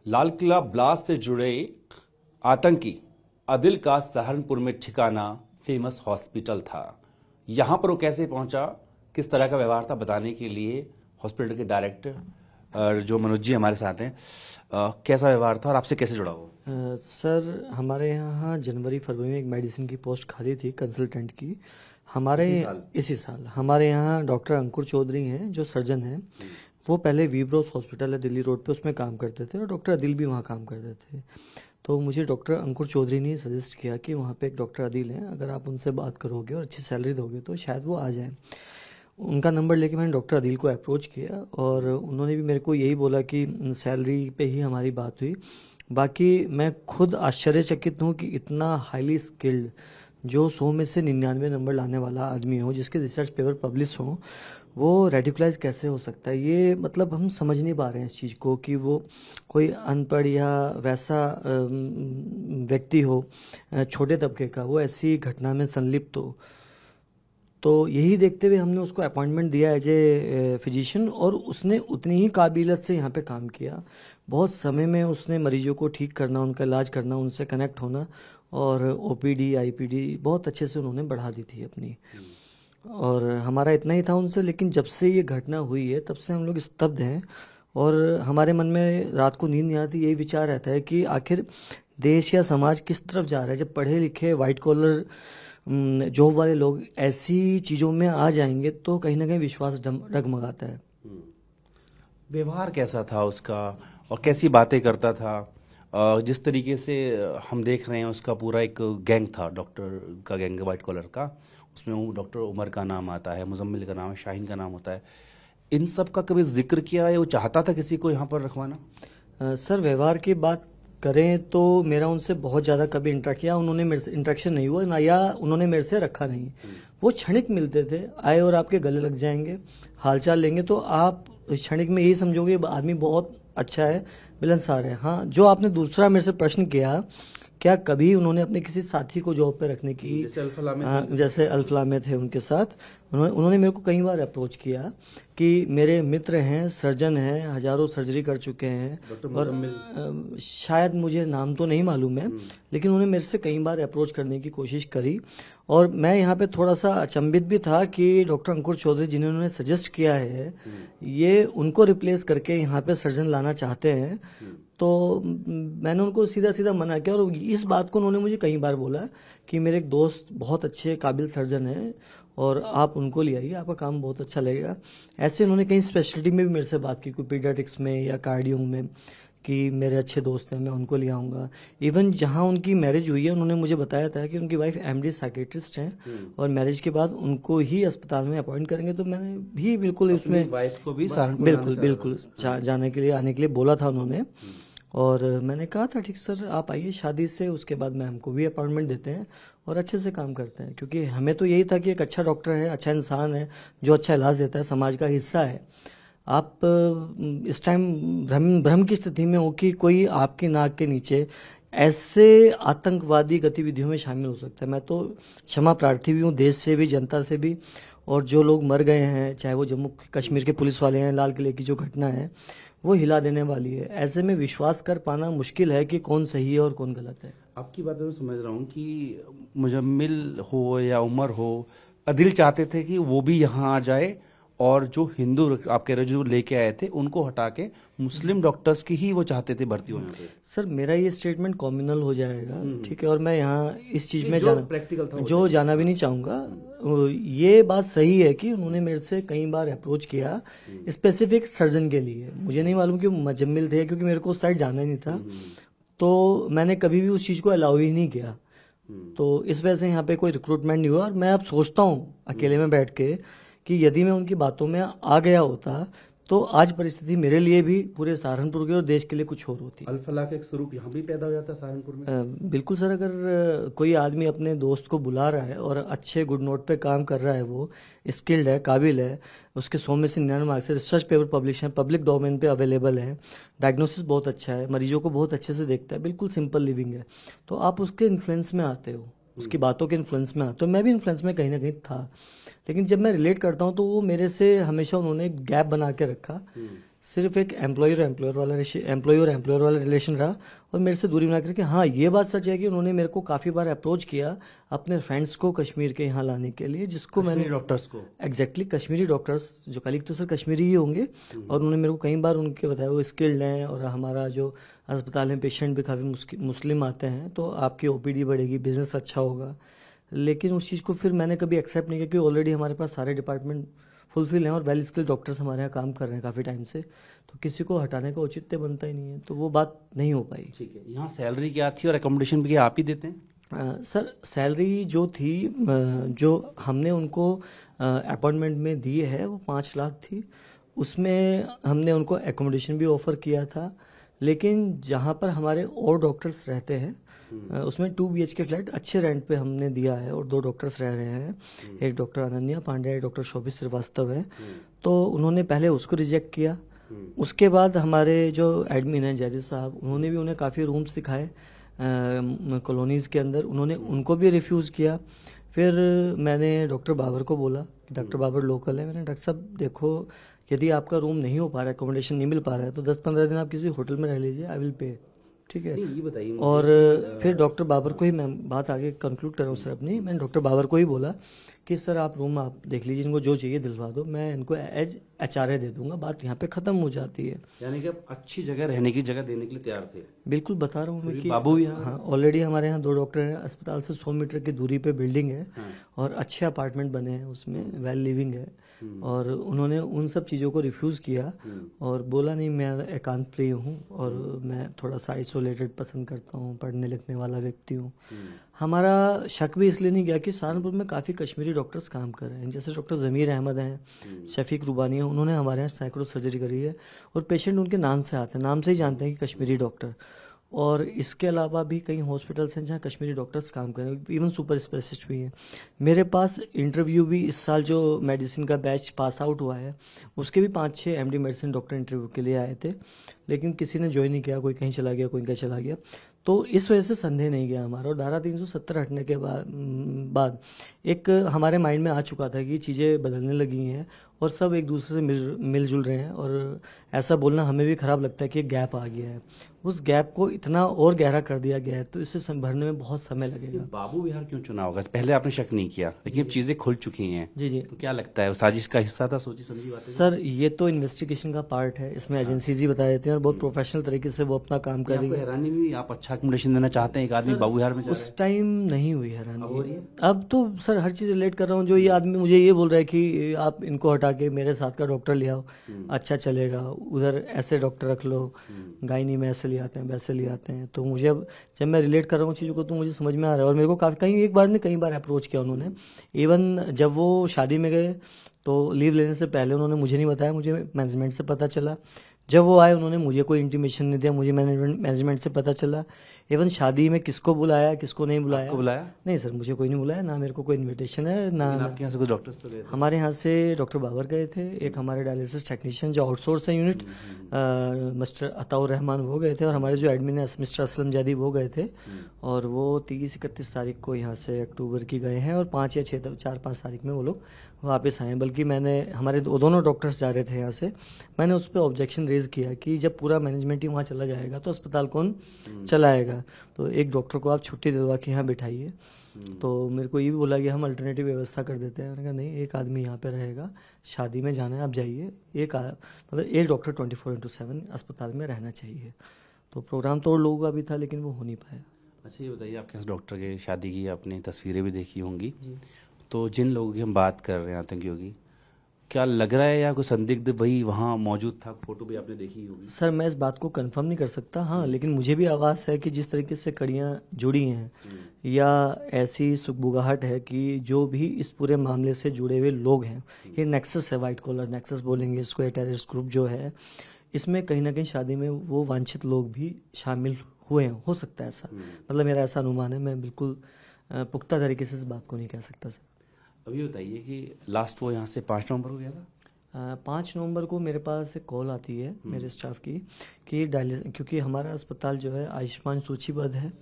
Lal Qila blast से जुड़े आतंकी आदिल का सहारनपुर में ठिकाना फेमस हॉस्पिटल था। यहां पर वो कैसे पहुंचा, किस तरह का व्यवहार था, बताने के लिए हॉस्पिटल के डायरेक्टर जो मनोज जी हमारे साथ हैं, कैसा व्यवहार था और आपसे कैसे जुड़ा हो? सर, हमारे यहाँ जनवरी फरवरी में एक मेडिसिन की पोस्ट खाली थी कंसल्टेंट की। हमारे इसी साल हमारे यहाँ डॉक्टर अंकुर चौधरी हैं जो सर्जन हैं। वो पहले वीब्रोस हॉस्पिटल है दिल्ली रोड पे, उसमें काम करते थे और डॉक्टर अदिल भी वहाँ काम करते थे। तो मुझे डॉक्टर अंकुर चौधरी ने सजेस्ट किया कि वहाँ पे एक डॉक्टर अदिल हैं, अगर आप उनसे बात करोगे और अच्छी सैलरी दोगे तो शायद वो आ जाएं। उनका नंबर लेके मैंने डॉक्टर अदिल को अप्रोच किया और उन्होंने भी मेरे को यही बोला कि सैलरी पे ही हमारी बात हुई। बाकी मैं खुद आश्चर्यचकित हूँ कि इतना हाईली स्किल्ड, जो 100 में से 99 नंबर लाने वाला आदमी हो, जिसके रिसर्च पेपर पब्लिश हो, वो रेडिकुलाइज कैसे हो सकता है। ये मतलब हम समझ नहीं पा रहे हैं इस चीज़ को कि वो कोई अनपढ़ या वैसा व्यक्ति हो छोटे तबके का, वो ऐसी घटना में संलिप्त हो। तो यही देखते हुए हमने उसको अपॉइंटमेंट दिया एज ए फिजिशियन और उसने उतनी ही काबिलियत से यहाँ पे काम किया। बहुत समय में उसने मरीजों को ठीक करना, उनका इलाज करना, उनसे कनेक्ट होना और ओपीडी आईपीडी बहुत अच्छे से उन्होंने बढ़ा दी थी अपनी। और हमारा इतना ही था उनसे, लेकिन जब से ये घटना हुई है तब से हम लोग स्तब्ध हैं और हमारे मन में रात को नींद नहीं आती। यही विचार रहता है कि आखिर देश या समाज किस तरफ जा रहा है। जब पढ़े लिखे वाइट कॉलर जॉब वाले लोग ऐसी चीज़ों में आ जाएंगे तो कहीं ना कहीं विश्वास डगमगाता है। व्यवहार कैसा था उसका और कैसी बातें करता था? जिस तरीके से हम देख रहे हैं, उसका पूरा एक गैंग था, डॉक्टर का गैंग, वाइट कॉलर का। उसमें वो डॉक्टर उमर का नाम आता है, मुजम्मिल का नाम है, शाहीन का नाम होता है। इन सब का कभी जिक्र किया है? वो चाहता था किसी को यहाँ पर रखवाना? सर, व्यवहार की बात करें तो मेरा उनसे बहुत ज़्यादा कभी इंटरेक्ट किया उन्होंने मेरे से इंटरेक्शन नहीं हुआ ना, या उन्होंने मेरे से रखा नहीं। वो क्षणिक मिलते थे, आए और आपके गले लग जाएंगे, हालचाल लेंगे तो आप क्षणिक में यही समझोगे आदमी बहुत अच्छा है, मिलनसार है। हाँ, जो आपने दूसरा मेरे से प्रश्न किया, क्या कभी उन्होंने अपने किसी साथी को जॉब पे रखने की, जैसे अल्फला में थे उनके साथ, उन्होंने मेरे को कई बार अप्रोच किया कि मेरे मित्र हैं, सर्जन हैं, हजारों सर्जरी कर चुके हैं और शायद मुझे नाम तो नहीं मालूम है, लेकिन उन्होंने मेरे से कई बार अप्रोच करने की कोशिश करी। और मैं यहाँ पे थोड़ा सा अचंभित भी था कि डॉक्टर अंकुर चौधरी जिन्होंने सजेस्ट किया है, ये उनको रिप्लेस करके यहाँ पे सर्जन लाना चाहते हैं। तो मैंने उनको सीधा सीधा मना किया और इस बात को उन्होंने मुझे कई बार बोला कि मेरे एक दोस्त बहुत अच्छे काबिल सर्जन हैं और आप उनको ले आइए, आपका काम बहुत अच्छा लगेगा। ऐसे उन्होंने कई स्पेशलिटी में भी मेरे से बात की, कोई पीडियाट्रिक्स में या कार्डियो में, कि मेरे अच्छे दोस्त हैं, मैं उनको ले आऊँगा। इवन जहाँ उनकी मैरिज हुई है उन्होंने मुझे बताया था कि उनकी वाइफ एमडी साइकेट्रिस्ट हैं और मैरिज के बाद उनको ही अस्पताल में अपॉइंट करेंगे। तो मैंने भी बिल्कुल उसमें वाइफ को भी बिल्कुल जाने के लिए, आने के लिए बोला था उन्होंने। और मैंने कहा था ठीक सर, आप आइए शादी से, उसके बाद मैं हमको भी अपॉइंटमेंट देते हैं और अच्छे से काम करते हैं। क्योंकि हमें तो यही था कि एक अच्छा डॉक्टर है, अच्छा इंसान है, जो अच्छा इलाज देता है, समाज का हिस्सा है। आप इस टाइम भ्रम की स्थिति में हो कि कोई आपकी नाक के नीचे ऐसे आतंकवादी गतिविधियों में शामिल हो सकता है। मैं तो क्षमा प्रार्थी भी हूँ देश से भी, जनता से भी। और जो लोग मर गए हैं, चाहे वो जम्मू कश्मीर के पुलिस वाले हैं, लाल किले की जो घटना है वो हिला देने वाली है। ऐसे में विश्वास कर पाना मुश्किल है कि कौन सही है और कौन गलत है। आपकी बात मैं समझ रहा हूँ कि मुजम्मिल हो या उमर हो, अदिल चाहते थे कि वो भी यहाँ आ जाए और जो हिंदू आप कह रहे हो जो लेके आए थे उनको हटा के मुस्लिम डॉक्टर्स की ही वो चाहते थे भर्ती होने पे। सर, मेरा ये स्टेटमेंट कॉम्युनल हो जाएगा, ठीक है, और मैं यहाँ इस चीज में प्रैक्टिकल था जो जाना भी नहीं चाहूंगा। ये बात सही है कि उन्होंने मेरे से कई बार अप्रोच किया स्पेसिफिक सर्जन के लिए। मुझे नहीं मालूम कि मुजम्मिल थे, क्योंकि मेरे को उस साइड जाना ही नहीं था। तो मैंने कभी भी उस चीज को अलाउ ही नहीं किया। तो इस वजह से यहाँ पे कोई रिक्रूटमेंट नहीं हुआ। और मैं अब सोचता हूँ अकेले में बैठ के कि यदि मैं उनकी बातों में आ गया होता तो आज परिस्थिति मेरे लिए भी, पूरे सहारनपुर के और देश के लिए कुछ और होती। अल्फला का एक स्वरूप यहाँ भी पैदा हो जाता है सहारनपुर में। बिल्कुल सर, अगर कोई आदमी अपने दोस्त को बुला रहा है और अच्छे गुड नोट पे काम कर रहा है, वो स्किल्ड है, काबिल है, उसके 100 में से 99 मार्क्स है, रिसर्च पेपर पब्लिश है, पब्लिक डोमेन पे अवेलेबल है, डायग्नोसिस बहुत अच्छा है, मरीजों को बहुत अच्छे से देखता है, बिल्कुल सिंपल लिविंग है, तो आप उसके इन्फ्लुएंस में आते हो, उसकी बातों के इन्फ्लुएंस में आते हो। मैं भी इन्फ्लुएंस में कहीं ना कहीं था, लेकिन जब मैं रिलेट करता हूँ तो वो मेरे से हमेशा उन्होंने गैप बना के रखा। सिर्फ एक एम्प्लॉय और एम्प्लॉयर वाला रिलेशन रहा और मेरे से दूरी बना करके। हाँ, ये बात सच है कि उन्होंने मेरे को काफ़ी बार अप्रोच किया अपने फ्रेंड्स को कश्मीर के यहाँ लाने के लिए, जिसको मैंने डॉक्टर्स को एग्जैक्टली कश्मीरी डॉक्टर्स जो कलीग तो सर कश्मीरी ही होंगे, और उन्होंने मेरे को कई बार उनके बताया वो स्किल्ड हैं और हमारा जो अस्पताल में पेशेंट भी काफ़ी मुस्लिम आते हैं तो आपकी ओपीडी बढ़ेगी, बिजनेस अच्छा होगा। लेकिन उस चीज़ को फिर मैंने कभी एक्सेप्ट नहीं किया क्योंकि ऑलरेडी हमारे पास सारे डिपार्टमेंट फुलफिल हैं और वेल स्किल्ड डॉक्टर्स हमारे यहाँ काम कर रहे हैं काफ़ी टाइम से, तो किसी को हटाने का औचित्य बनता ही नहीं है, तो वो बात नहीं हो पाई। ठीक है, यहाँ सैलरी क्या थी और एकोमोडेशन भी क्या आप ही देते हैं? सर सैलरी जो थी जो हमने उनको अपॉइंटमेंट में दी है वो 5 लाख थी। उसमें हमने उनको एकोमोडेशन भी ऑफर किया था, लेकिन जहाँ पर हमारे और डॉक्टर्स रहते हैं उसमें 2 BHK फ्लैट अच्छे रेंट पे हमने दिया है और 2 डॉक्टर्स रह रहे हैं, एक डॉक्टर अनन्या पांड्या, एक डॉक्टर शोभित श्रीवास्तव है। तो उन्होंने पहले उसको रिजेक्ट किया, उसके बाद हमारे जो एडमिन हैं जयदीप साहब, उन्होंने भी उन्हें काफ़ी रूम्स दिखाए कॉलोनीज़ के अंदर, उन्होंने उनको भी रिफ्यूज़ किया। फिर मैंने डॉक्टर बाबर को बोला कि डॉक्टर बाबर लोकल है, मैंने डॉक्टर साहब देखो यदि आपका रूम नहीं हो पा रहा है, अकोमोडेशन नहीं मिल पा रहा है तो 10-15 दिन आप किसी होटल में रह लीजिए, आई विल पे, ठीक है। ये बताइए और फिर डॉक्टर बाबर को ही मैं बात आगे कंक्लूड कर रहा हूँ सर अपनी, मैंने डॉक्टर बाबर को ही बोला कि सर आप रूम आप देख लीजिए, इनको जो चाहिए दिलवा दो, मैं इनको एज HRA दे दूंगा, बात यहाँ पे खत्म हो जाती है। यानी कि आप अच्छी जगह रहने की जगह देने के लिए तैयार थे? बिल्कुल बता रहा हूँ मैं कि बाबू भी हाँ, ऑलरेडी हमारे यहाँ 2 डॉक्टर हैं, अस्पताल से 100 मीटर की दूरी पे बिल्डिंग है और अच्छे अपार्टमेंट बने हैं, उसमें वेल लिविंग है, और उन्होंने उन सब चीज़ों को रिफ्यूज़ किया और बोला नहीं मैं एकांत प्रिय हूँ और मैं थोड़ा सा आइसोलेटेड पसंद करता हूँ, पढ़ने लिखने वाला व्यक्ति हूँ। हमारा शक भी इसलिए नहीं गया कि सहारनपुर में काफ़ी कश्मीरी डॉक्टर्स काम कर रहे हैं, जैसे डॉक्टर ज़मीर अहमद हैं, शफीक रुबानी है, उन्होंने हमारे यहाँ सैकड़ों सर्जरी करी है और पेशेंट उनके नाम से आते हैं, नाम से ही जानते हैं कि कश्मीरी डॉक्टर। और इसके अलावा भी कई हॉस्पिटल्स हैं जहाँ कश्मीरी डॉक्टर्स काम कर रहे हैं, इवन सुपर स्पेशलिस्ट भी हैं। मेरे पास इंटरव्यू भी इस साल जो मेडिसिन का बैच पास आउट हुआ है उसके भी 5-6 MD मेडिसिन डॉक्टर इंटरव्यू के लिए आए थे, लेकिन किसी ने ज्वाइन नहीं किया, कोई कहीं चला गया, कोई कहीं चला गया, तो इस वजह से संदेह नहीं गया हमारा। और धारा 370 हटने के बाद एक हमारे माइंड में आ चुका था कि चीज़ें बदलने लगी हैं और सब एक दूसरे से मिलजुल रहे हैं, और ऐसा बोलना हमें भी खराब लगता है कि एक गैप आ गया है, उस गैप को इतना और गहरा कर दिया गया है तो इसे भरने में बहुत समय लगेगा। बाबू विहार क्यों चुना होगा? पहले आपने शक नहीं किया, लेकिन अब चीजें खुल चुकी हैं। जी तो क्या लगता है, साजिश का हिस्सा था, सोची समझी बात? सर ये तो इन्वेस्टिगेशन का पार्ट है, इसमें एजेंसीज ही बता देते हैं और बहुत प्रोफेशनल तरीके से वो अपना काम कर रही है। हैरानी नहीं हुई आप अच्छा अकोमोडेशन देना चाहते हैं, एक आदमी बाबू विहार में जा रहा है? उस टाइम नहीं हुई हैरानी, अब तो सर हर चीज रिलेट कर रहा हूँ। जो ये आदमी मुझे ये बोल रहा है कि आप इनको हटा के मेरे साथ का डॉक्टर ले आओ, अच्छा चलेगा, उधर ऐसे डॉक्टर रख लो, गायनी में ऐसे ले आते हैं वैसे ले आते हैं, तो मुझे अब जब मैं रिलेट कर रहा हूँ चीज़ों को तो मुझे समझ में आ रहा है। और मेरे को काफ़ी कई बार अप्रोच किया उन्होंने, इवन जब वो शादी में गए तो लीव लेने से पहले उन्होंने मुझे नहीं बताया, मुझे मैनेजमेंट से पता चला। जब वो आए उन्होंने मुझे कोई इंटीमेशन नहीं दिया, मुझे मैनेजमेंट से पता चला। इवन शादी में किसको बुलाया किसको नहीं बुलाया, बुलाया? नहीं सर मुझे कोई नहीं बुलाया, ना मेरे को कोई इनविटेशन है ना। आपके यहाँ से कुछ डॉक्टर्स तो गए थे? हमारे यहाँ से डॉक्टर बाबर गए थे, एक हमारे डायलिसिस टेक्नीशियन जो आउटसोर्स है यूनिट मिस्टर अताउर रहमान वो गए थे, और हमारे जो एडमिन है मिस्टर असलम जैदी वो गए थे, और वो 30-31 तारीख को यहाँ से अक्टूबर की गए हैं और 5 या 4-5 तारीख में वो लोग वापस आए। बल्कि मैंने हमारे दोनों डॉक्टर्स जा रहे थे यहाँ से, मैंने उस पर ऑब्जेक्शन रेज किया कि जब पूरा मैनेजमेंट ही वहाँ चला जाएगा तो अस्पताल कौन चलाएगा, तो एक डॉक्टर को आप छुट्टी दिलवा के यहाँ बिठाइए। तो मेरे को ये भी बोला कि हम अल्टरनेटिव व्यवस्था कर देते हैं, मैंने कहा नहीं, एक आदमी यहाँ पे रहेगा, शादी में जाना है आप जाइए, मतलब एक डॉक्टर 24/7 अस्पताल में रहना चाहिए। तो प्रोग्राम तो और लोगों का भी था लेकिन वो हो नहीं पाया। अच्छा ये बताइए, आपके डॉक्टर के शादी की आपने तस्वीरें भी देखी होंगी, तो जिन लोगों की हम बात कर रहे हैं आतंकियों की, क्या लग रहा है या कोई संदिग्ध भाई वहाँ मौजूद था? फोटो भी आपने देखी होगी। सर मैं इस बात को कंफर्म नहीं कर सकता, हाँ, लेकिन मुझे भी आवाज़ है कि जिस तरीके से कड़ियाँ जुड़ी हैं या ऐसी सुगबुगाहट है कि जो भी इस पूरे मामले से जुड़े हुए लोग हैं, ये नेक्सस है, वाइट कॉलर नेक्सस बोलेंगे इसको, ये टेररिस्ट ग्रुप जो है, इसमें कहीं ना कहीं शादी में वो वांछित लोग भी शामिल हुए हैं, हो सकता है ऐसा, मतलब मेरा ऐसा अनुमान है, मैं बिल्कुल पुख्ता तरीके से इस बात को नहीं कह सकता सर। अभी बताइए कि लास्ट वो यहाँ से 5 नवंबर को गया था? 5 नवंबर को मेरे पास एक कॉल आती है मेरे स्टाफ की कि डायलिसिस, क्योंकि हमारा अस्पताल जो है आयुष्मान सूचीबद्ध है,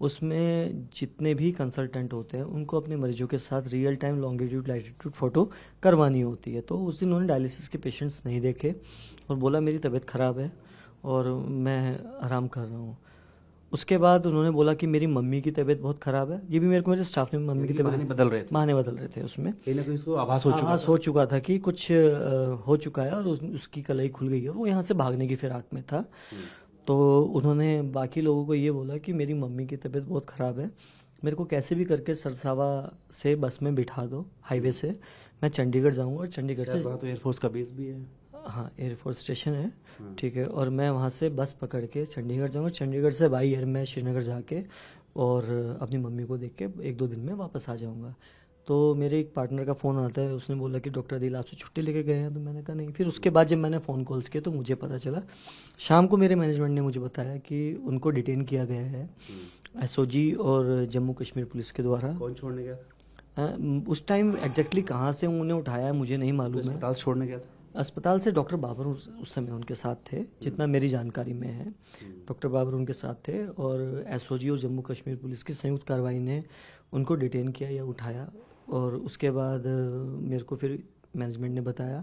उसमें जितने भी कंसल्टेंट होते हैं उनको अपने मरीजों के साथ real time longitude latitude photo करवानी होती है। तो उस दिन उन्होंने डायलिसिस के पेशेंट्स नहीं देखे और बोला मेरी तबीयत ख़राब है और मैं आराम कर रहा हूँ। उसके बाद उन्होंने बोला कि मेरी मम्मी की तबीयत बहुत ख़राब है। ये भी मेरे को मेरे स्टाफ ने मम्मी की बहाने बदल रहे थे, बहाने बदल रहे थे। उसमें कहीं ना कहीं उसको आभास हो चुका था कि कुछ हो चुका है और उसकी कलाई खुल गई है और वो यहाँ से भागने की फिराक में था। तो उन्होंने बाकी लोगों को ये बोला कि मेरी मम्मी की तबीयत बहुत ख़राब है, मेरे को कैसे भी करके सरसावा से बस में बिठा दो, हाईवे से मैं चंडीगढ़ जाऊँगा और चंडीगढ़ से तो एयरफोर्स का बेस भी है। हाँ, एयरफोर्स स्टेशन है, ठीक है। और मैं वहाँ से बस पकड़ के चंडीगढ़ जाऊँगा, चंडीगढ़ से बाई एयर मैं श्रीनगर जाके और अपनी मम्मी को देख के 1-2 दिन में वापस आ जाऊँगा। तो मेरे एक पार्टनर का फ़ोन आता है, उसने बोला कि डॉक्टर आदिल आपसे छुट्टी लेके गए हैं। तो मैंने कहा नहीं। फिर उसके बाद जब मैंने फ़ोन कॉल्स किए तो मुझे पता चला, शाम को मेरे मैनेजमेंट ने मुझे बताया कि उनको डिटेन किया गया है एसओजी और जम्मू कश्मीर पुलिस के द्वारा। कौन छोड़ने गया था? उस टाइम एग्जैक्टली कहाँ से उन्हें उठाया है मुझे नहीं मालूम है। अस्पताल छोड़ने गया था? अस्पताल से डॉक्टर बाबर उस समय उनके साथ थे, जितना मेरी जानकारी में है। डॉक्टर बाबर उनके साथ थे और एसओजी और जम्मू कश्मीर पुलिस की संयुक्त कार्रवाई ने उनको डिटेन किया या उठाया। और उसके बाद मेरे को फिर मैनेजमेंट ने बताया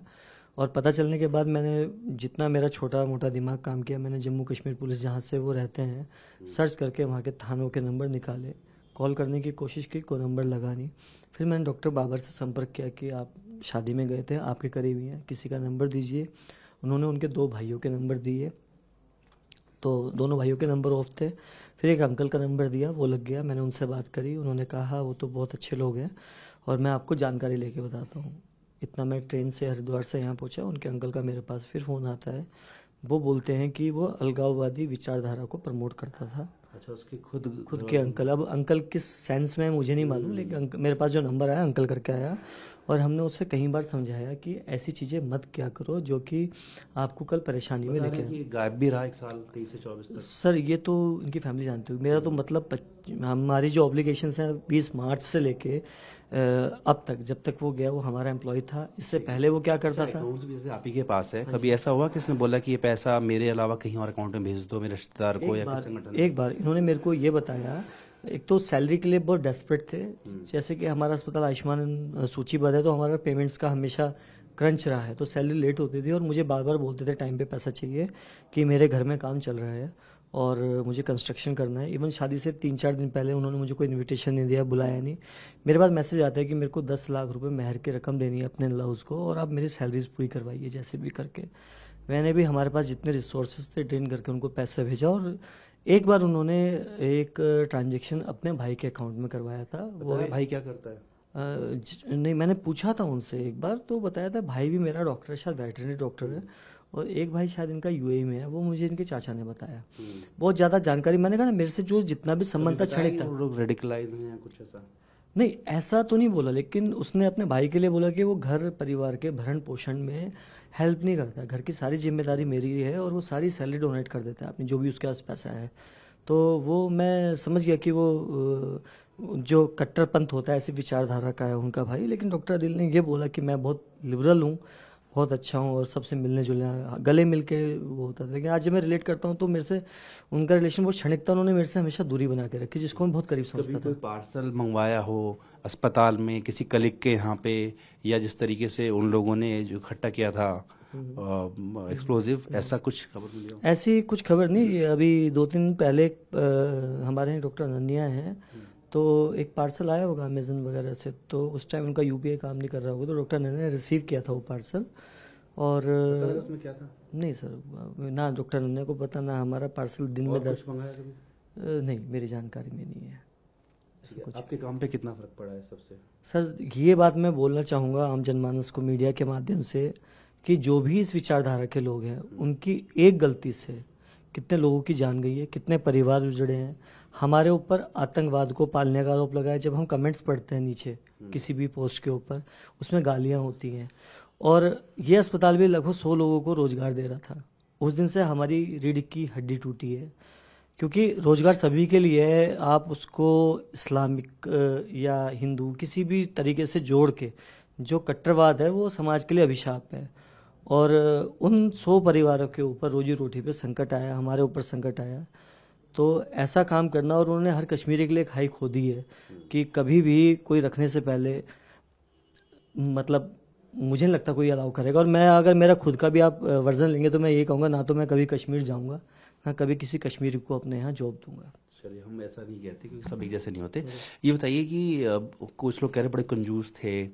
और पता चलने के बाद मैंने जितना मेरा छोटा मोटा दिमाग काम किया, मैंने जम्मू कश्मीर पुलिस जहाँ से वो रहते हैं सर्च करके वहाँ के थानों के नंबर निकाले, कॉल करने की कोशिश की, कोई नंबर लगा नहीं। फिर मैंने डॉक्टर बाबर से संपर्क किया कि आप शादी में गए थे, आपके करीबी हैं, किसी का नंबर दीजिए। उन्होंने उनके 2 भाइयों के नंबर दिए, तो दोनों भाइयों के नंबर ऑफ थे। फिर एक अंकल का नंबर दिया, वो लग गया। मैंने उनसे बात करी, उन्होंने कहा वो तो बहुत अच्छे लोग हैं और मैं आपको जानकारी लेके बताता हूँ। इतना मैं ट्रेन से हरिद्वार से यहाँ पहुँचा, उनके अंकल का मेरे पास फिर फ़ोन आता है। वो बोलते हैं कि वो अलगाववादी विचारधारा को प्रमोट करता था। अच्छा, उसके खुद के अंकल। अब अंकल किस सेंस में मुझे नहीं मालूम, लेकिन मेरे पास जो नंबर आया अंकल करके आया और हमने उससे कई बार समझाया कि ऐसी चीज़ें मत क्या करो जो कि आपको कल परेशानी में लेके आए। गायब भी रहा 1 साल 23 से 24 तक। सर ये तो इनकी फैमिली जानती होगी। मेरा तो मतलब हमारी जो ऑब्लिगेशंस हैं 20 मार्च से लेके अब तक, जब तक वो गया वो हमारा एम्प्लॉय था। इससे पहले वो क्या करता था? अकाउंट्स भी जैसे आप ही के पास है, कभी ऐसा हुआ किसने बोला कि ये पैसा मेरे अलावा कहीं और अकाउंट में भेज दो, मेरे रिश्तेदार को या किसी संगठन? एक बार इन्होंने मेरे को ये बताया, एक तो सैलरी के लिए बहुत डेस्परेट थे। जैसे कि हमारा अस्पताल आयुष्मान सूचीबद्ध है तो हमारा पेमेंट्स का हमेशा क्रंच रहा है, तो सैलरी लेट होती थी और मुझे बार बार बोलते थे टाइम पे पैसा चाहिए कि मेरे घर में काम चल रहा है और मुझे कंस्ट्रक्शन करना है। इवन शादी से 3-4 दिन पहले उन्होंने मुझे कोई इनविटेशन नहीं दिया, बुलाया नहीं। मेरे पास मैसेज आता है कि मेरे को 10 लाख रुपए मेहर की रकम देनी है अपने लव्स को और आप मेरी सैलरीज पूरी करवाइए जैसे भी करके। मैंने भी हमारे पास जितने रिसोर्सेज थे ड्रेन करके उनको पैसा भेजा और एक बार उन्होंने एक ट्रांजेक्शन अपने भाई के अकाउंट में करवाया था। वो भाई क्या करता है? नहीं, मैंने पूछा था उनसे एक बार, तो बताया था भाई भी मेरा डॉक्टर है, शायद वेटरनरी डॉक्टर है, और एक भाई शायद इनका यूएई में है, वो मुझे इनके चाचा ने बताया। बहुत ज़्यादा जानकारी, मैंने कहा ना मेरे से जो जितना भी संबंध था क्षणिक था। लोग रेडिकलाइज हैं कुछ ऐसा? नहीं, ऐसा तो नहीं बोला, लेकिन उसने अपने भाई के लिए बोला कि वो घर परिवार के भरण पोषण में हेल्प नहीं करता, घर की सारी जिम्मेदारी मेरी है और वो सारी सैलरी डोनेट कर देता है अपनी, जो भी उसके पास पैसा है। तो वो मैं समझ गया कि वो जो कट्टरपंथ होता है ऐसी विचारधारा का है उनका भाई। लेकिन डॉक्टर आदिल ने ये बोला कि मैं बहुत लिबरल हूँ, बहुत अच्छा हूँ और सबसे मिलने जुलने गले मिल के वो होता था। लेकिन आज जब मैं रिलेट करता हूँ तो मेरे से उनका रिलेशन बहुत क्षणिक था, उन्होंने मेरे से हमेशा दूरी बना के रखी, जिसको मैं बहुत करीब समझता था। कोई पार्सल मंगवाया हो अस्पताल में किसी कलीग के यहाँ पे, या जिस तरीके से उन लोगों ने जो इकट्ठा किया था एक्सप्लोजिव, ऐसा कुछ खबर मिली हो? ऐसी कुछ खबर नहीं। अभी 2-3 दिन पहले हमारे यहाँ डॉक्टर अनन्या हैं, तो एक पार्सल आया होगा अमेजन वगैरह से, तो उस टाइम उनका यूपीआई काम नहीं कर रहा होगा, तो डॉक्टर अनन्या ने रिसीव किया था वो पार्सल। और उसमें क्या था? नहीं सर, ना डॉक्टर अनन्या को पता, ना हमारा पार्सल दिन में 10 नहीं, मेरी जानकारी में नहीं है। आपके काम पे कितना फर्क पड़ा है सबसे? सर ये बात मैं बोलना चाहूँगा आम जनमानस को मीडिया के माध्यम से कि जो भी इस विचारधारा के लोग हैं उनकी एक गलती से कितने लोगों की जान गई है, कितने परिवार उजड़े हैं। हमारे ऊपर आतंकवाद को पालने का आरोप लगा है। जब हम कमेंट्स पढ़ते हैं नीचे किसी भी पोस्ट के ऊपर, उसमें गालियां होती हैं। और ये अस्पताल भी लगभग 100 लोगों को रोजगार दे रहा था। उस दिन से हमारी रीढ़ की हड्डी टूटी है, क्योंकि रोजगार सभी के लिए है। आप उसको इस्लामिक या हिंदू किसी भी तरीके से जोड़ के, जो कट्टरवाद है वो समाज के लिए अभिशाप है। और उन 100 परिवारों के ऊपर रोजी रोटी पे संकट आया, हमारे ऊपर संकट आया। तो ऐसा काम करना, और उन्होंने हर कश्मीरी के लिए खाई खोदी है कि कभी भी कोई रखने से पहले, मतलब मुझे नहीं लगता कोई अलाउ करेगा। और मैं, अगर मेरा खुद का भी आप वर्जन लेंगे तो मैं यही कहूँगा, ना तो मैं कभी कश्मीर जाऊँगा, ना कभी किसी कश्मीरी को अपने यहाँ जॉब दूंगा। चलिए, हम ऐसा नहीं कहते क्योंकि सब एक जैसे नहीं होते। ये बताइए कि कुछ लोग कह रहे बड़े कंजूस थे,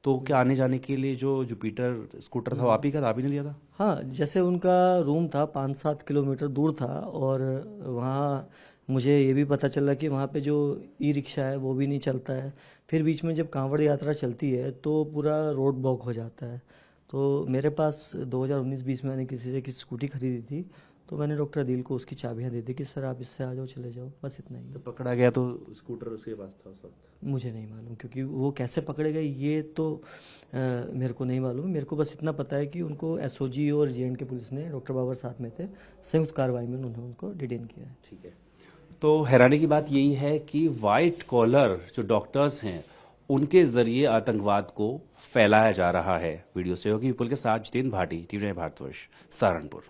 तो क्या आने जाने के लिए जो जुपिटर स्कूटर था वो आप ही का था, आप ही ने लिया था? हाँ, जैसे उनका रूम था 5-7 किलोमीटर दूर था, और वहाँ मुझे ये भी पता चला कि वहाँ पे जो ई रिक्शा है वो भी नहीं चलता है। फिर बीच में जब कांवड़ यात्रा चलती है तो पूरा रोड ब्लॉक हो जाता है। तो मेरे पास 2019-20 में मैंने किसी से किसी स्कूटी खरीदी थी, तो मैंने डॉक्टर अदील को उसकी चाबियाँ दे दी कि सर आप इससे आ जाओ, चले जाओ, बस इतना ही। तो पकड़ा गया तो स्कूटर उसके पास था उस वक्त? मुझे नहीं मालूम, क्योंकि वो कैसे पकड़े गए ये तो मेरे को नहीं मालूम। मेरे को बस इतना पता है कि उनको एसओजी और जेएंडके पुलिस ने, डॉक्टर बाबर साथ में थे, संयुक्त कार्रवाई में उन्होंने उनको डिटेन किया है। ठीक है। तो हैरानी की बात यही है कि वाइट कॉलर जो डॉक्टर्स हैं उनके जरिए आतंकवाद को फैलाया जा रहा है। वीडियो सहयोगी विपुल के साथ जितेंद्र भाटी, टीवी भारतवर्ष, सहारनपुर।